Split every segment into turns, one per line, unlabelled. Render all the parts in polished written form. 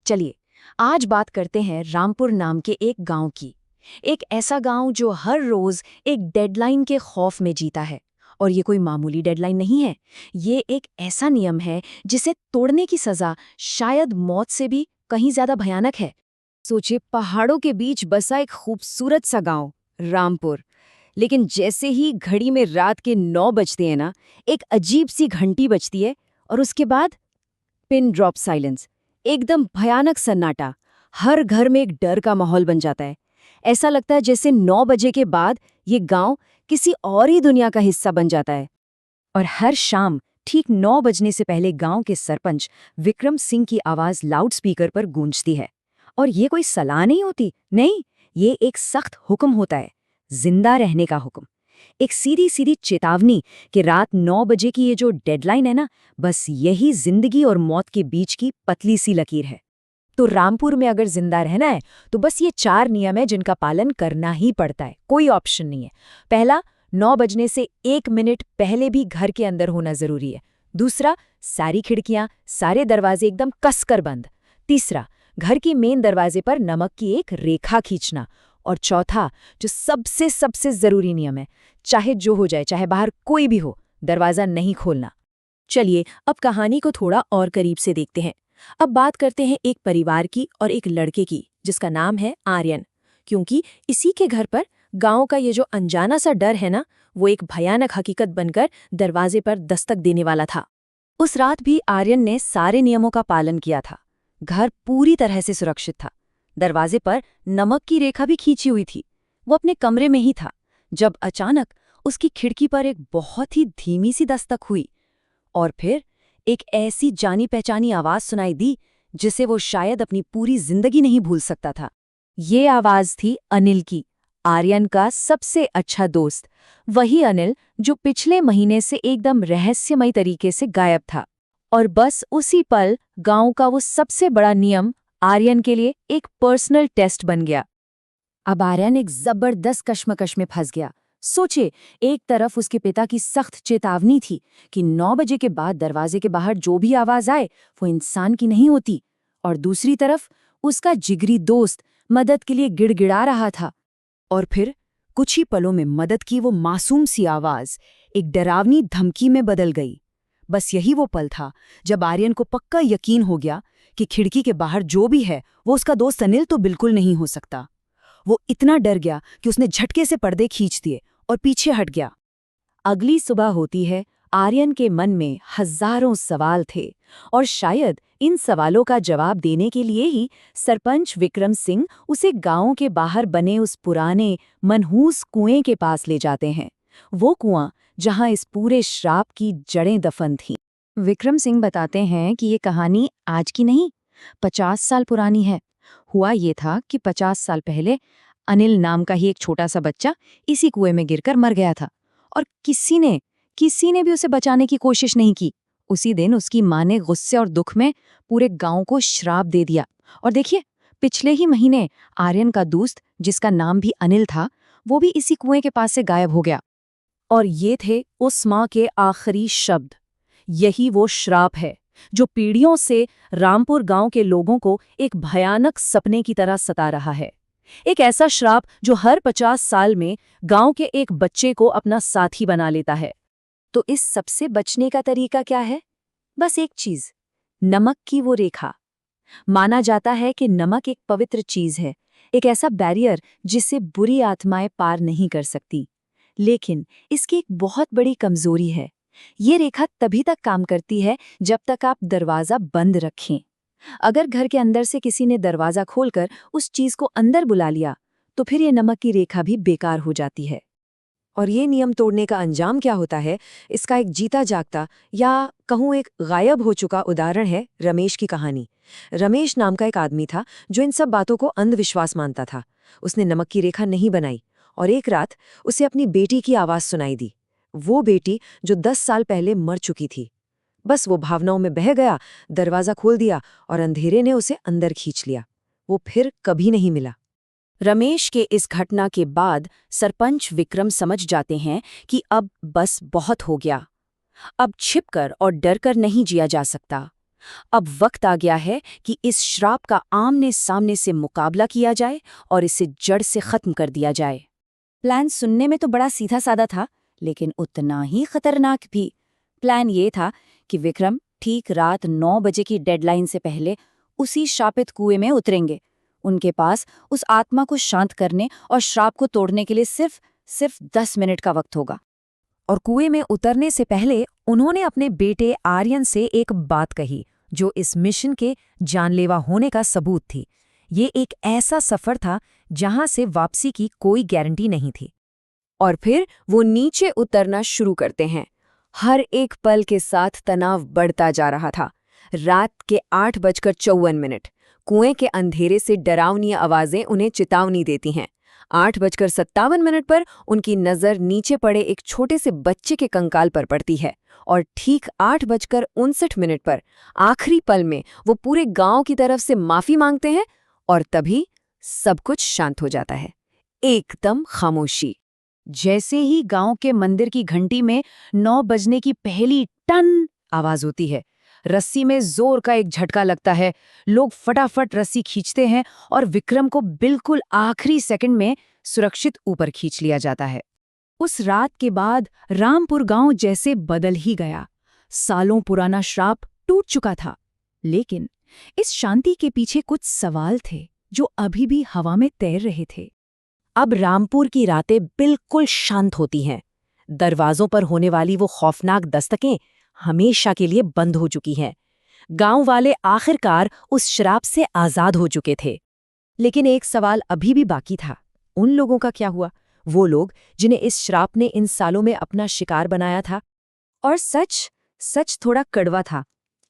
चलिए, आज बात करते हैं रामपुर नाम के एक गांव की। एक ऐसा गांव जो हर रोज एक डेडलाइन के खौफ में जीता है। और ये कोई मामूली डेडलाइन नहीं है, ये एक ऐसा नियम है जिसे तोड़ने की सजा शायद मौत से भी कहीं ज्यादा भयानक है।
सोचिए, पहाड़ों के बीच बसा एक खूबसूरत सा गांव रामपुर। लेकिन जैसे ही घड़ी में रात के 9 बजते हैं ना, एक अजीब सी घंटी बजती है और उसके बाद पिन ड्रॉप साइलेंस, एकदम भयानक सन्नाटा। हर घर में एक डर का माहौल बन जाता है। ऐसा लगता है जैसे 9 बजे के बाद ये गांव किसी और ही दुनिया का हिस्सा बन जाता है।
और हर शाम ठीक 9 बजने से पहले गांव के सरपंच विक्रम सिंह की आवाज लाउडस्पीकर पर गूंजती है। और ये कोई सलाह नहीं होती, नहीं, ये एक सख्त हुक्म होता है, जिंदा रहने का हुक्म। एक सीधी सीधी चेतावनी कि रात 9 बजे की ये जो डेडलाइन है ना, बस यही जिंदगी और मौत के बीच की पतली सी लकीर है। तो रामपुर में अगर जिंदा रहना है तो बस ये 4 नियम है जिनका पालन करना ही पड़ता है, कोई ऑप्शन नहीं है। पहला, 9 बजने से 1 मिनट पहले भी घर के अंदर होना जरूरी है। दूसरा, सारी खिड़कियां, सारे दरवाजे एकदम कसकर बंद। तीसरा, घर की मेन दरवाजे पर नमक की एक रेखा खींचना। और चौथा, जो सबसे सबसे जरूरी नियम है, चाहे जो हो जाए, चाहे बाहर कोई भी हो, दरवाजा नहीं खोलना। चलिए, अब कहानी को थोड़ा और करीब से देखते हैं। अब बात करते हैं एक परिवार की और एक लड़के की, जिसका नाम है आर्यन। क्योंकि इसी के घर पर गांव का ये जो अनजाना सा डर है ना, वो एक भयानक हकीकत बनकर दरवाजे पर दस्तक देने वाला था। उस रात भी आर्यन ने सारे नियमों का पालन किया था। घर पूरी तरह से सुरक्षित था। दरवाजे पर नमक की रेखा भी खींची हुई थी। वो अपने कमरे में ही था जब अचानक उसकी खिड़की पर एक बहुत ही धीमी सी दस्तक हुई। और फिर एक ऐसी जानी पहचानी आवाज सुनाई दी जिसे वो शायद अपनी पूरी जिंदगी नहीं भूल सकता था। ये आवाज थी अनिल की, आर्यन का सबसे अच्छा दोस्त। वही अनिल जो पिछले महीने से एकदम रहस्यमयी तरीके से गायब था। और बस उसी पल गांव का वो सबसे बड़ा नियम आर्यन के लिए एक पर्सनल टेस्ट बन गया। अब आर्यन एक जबरदस्त कश्मकश में फंस गया। सोचे, एक तरफ उसके पिता की सख्त चेतावनी थी कि 9 बजे के बाद दरवाजे के बाहर जो भी आवाज आए वो इंसान की नहीं होती, और दूसरी तरफ उसका जिगरी दोस्त मदद के लिए गिड़गिड़ा रहा था। और फिर कुछ ही पलों में मदद की वो मासूम सी आवाज एक डरावनी धमकी में बदल गई। बस यही वो पल था जब आर्यन को पक्का यकीन हो गया कि खिड़की के बाहर जो भी है वो उसका दोस्त अनिल तो बिल्कुल नहीं हो सकता। वो इतना डर गया कि उसने झटके से पर्दे खींच दिए और पीछे हट गया। अगली सुबह होती है। आर्यन के मन में हजारों सवाल थे, और शायद इन सवालों का जवाब देने के लिए ही सरपंच विक्रम सिंह उसे गांव के बाहर बने उस पुराने मनहूस कुएं के पास ले जाते हैं। वो कुआं जहां इस पूरे श्राप की जड़ें दफन थीं। विक्रम सिंह बताते हैं कि ये कहानी आज की नहीं, 50 साल पुरानी है। हुआ ये था कि 50 साल पहले अनिल नाम का ही एक छोटा सा बच्चा इसी कुएं में गिरकर मर गया था, और किसी ने भी उसे बचाने की कोशिश नहीं की। उसी दिन उसकी मां ने गुस्से और दुख में पूरे गांव को श्राप दे दिया। और देखिए, पिछले ही महीने आर्यन का दोस्त, जिसका नाम भी अनिल था, वो भी इसी कुएं के पास से गायब हो गया। और ये थे उस मां के आखिरी शब्द। यही वो श्राप है जो पीढ़ियों से रामपुर गांव के लोगों को एक भयानक सपने की तरह सता रहा है। एक ऐसा श्राप जो हर 50 साल में गांव के एक बच्चे को अपना साथी बना लेता है। तो इस सबसे बचने का तरीका क्या है? बस एक चीज, नमक की वो रेखा। माना जाता है कि नमक एक पवित्र चीज है, एक ऐसा बैरियर जिसे बुरी आत्माएं पार नहीं कर सकती। लेकिन इसकी एक बहुत बड़ी कमजोरी है। ये रेखा तभी तक काम करती है जब तक आप दरवाजा बंद रखें। अगर घर के अंदर से किसी ने दरवाजा खोलकर उस चीज को अंदर बुला लिया, तो फिर ये नमक की रेखा भी बेकार हो जाती है। और ये नियम तोड़ने का अंजाम क्या होता है, इसका एक जीता जागता, या कहूँ एक गायब हो चुका उदाहरण है रमेश की कहानी। रमेश नाम का एक आदमी था जो इन सब बातों को अंधविश्वास मानता था। उसने नमक की रेखा नहीं बनाई, और एक रात उसे अपनी बेटी की आवाज सुनाई दी। वो बेटी जो 10 साल पहले मर चुकी थी। बस वो भावनाओं में बह गया, दरवाजा खोल दिया, और अंधेरे ने उसे अंदर खींच लिया। वो फिर कभी नहीं मिला। रमेश के इस घटना के बाद सरपंच विक्रम समझ जाते हैं कि अब बस बहुत हो गया। अब छिपकर और डरकर नहीं जिया जा सकता।
अब वक्त आ गया है कि इस श्राप का आमने सामने से मुकाबला किया जाए और इसे जड़ से खत्म कर दिया जाए। प्लान सुनने में तो बड़ा सीधा साधा था, लेकिन उतना ही खतरनाक भी। प्लान ये था कि विक्रम ठीक रात 9 बजे की डेडलाइन से पहले उसी शापित कुएं में उतरेंगे। उनके पास उस आत्मा को शांत करने और श्राप को तोड़ने के लिए सिर्फ 10 मिनट का वक्त होगा।
और कुएं में उतरने से पहले उन्होंने अपने बेटे आर्यन से एक बात कही जो इस मिशन के जानलेवा होने का सबूत थी। ये एक ऐसा सफर था जहां से वापसी की कोई गारंटी नहीं थी।
और फिर वो नीचे उतरना शुरू करते हैं। हर एक पल के साथ तनाव बढ़ता जा रहा था। रात के 8:54। कुएं के अंधेरे से डरावनी आवाजें उन्हें चेतावनी देती हैं। 8:57 पर उनकी नज़र नीचे पड़े एक छोटे से बच्चे के कंकाल पर पड़ती है और ठीक 8:59 पर आखिरी पल में वो पूरे गांव की तरफ से माफी मांगते हैं और तभी सब कुछ शांत हो जाता है। एकदम खामोशी।
जैसे ही गांव के मंदिर की घंटी में 9 बजने की पहली टन आवाज होती है, रस्सी में जोर का एक झटका लगता है। लोग फटाफट रस्सी खींचते हैं और विक्रम को बिल्कुल आखिरी सेकंड में सुरक्षित ऊपर खींच लिया जाता है। उस रात के बाद रामपुर गांव जैसे बदल ही गया। सालों पुराना श्राप टूट चुका था, लेकिन इस शांति के पीछे कुछ सवाल थे जो अभी भी हवा में तैर रहे थे।
अब रामपुर की रातें बिल्कुल शांत होती हैं। दरवाजों पर होने वाली वो खौफनाक दस्तकें हमेशा के लिए बंद हो चुकी हैं। गांव वाले आखिरकार उस श्राप से आजाद हो चुके थे। लेकिन एक सवाल अभी भी बाकी था। उन लोगों का क्या हुआ? वो लोग जिन्हें इस श्राप ने इन सालों में अपना शिकार बनाया था। और सच थोड़ा कड़वा था।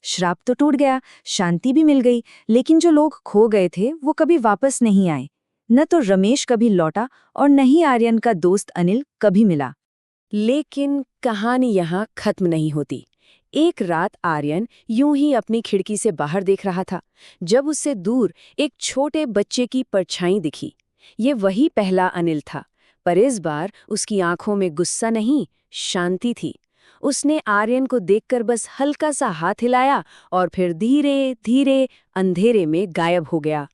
श्राप तो टूट गया, शांति भी मिल गई, लेकिन जो लोग खो गए थे वो कभी वापस नहीं आए। न तो रमेश कभी लौटा और न ही आर्यन का दोस्त अनिल कभी मिला। लेकिन कहानी यहाँ खत्म नहीं होती। एक रात आर्यन यूं ही अपनी खिड़की से बाहर देख रहा था जब उससे दूर एक छोटे बच्चे की परछाई दिखी। ये वही पहला अनिल था, पर इस बार उसकी आंखों में गुस्सा नहीं, शांति थी। उसने आर्यन को देखकर बस हल्का सा हाथ हिलाया और फिर धीरे धीरे अंधेरे में गायब हो गया।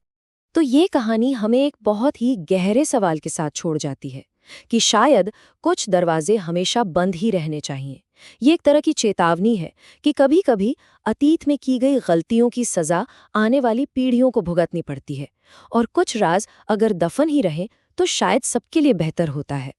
तो ये कहानी हमें एक बहुत ही गहरे सवाल के साथ छोड़ जाती है कि शायद कुछ दरवाजे हमेशा बंद ही रहने चाहिए। ये एक तरह की चेतावनी है कि कभी-कभी अतीत में की गई गलतियों की सजा आने वाली पीढ़ियों को भुगतनी पड़ती है, और कुछ राज अगर दफन ही रहे तो शायद सबके लिए बेहतर होता है।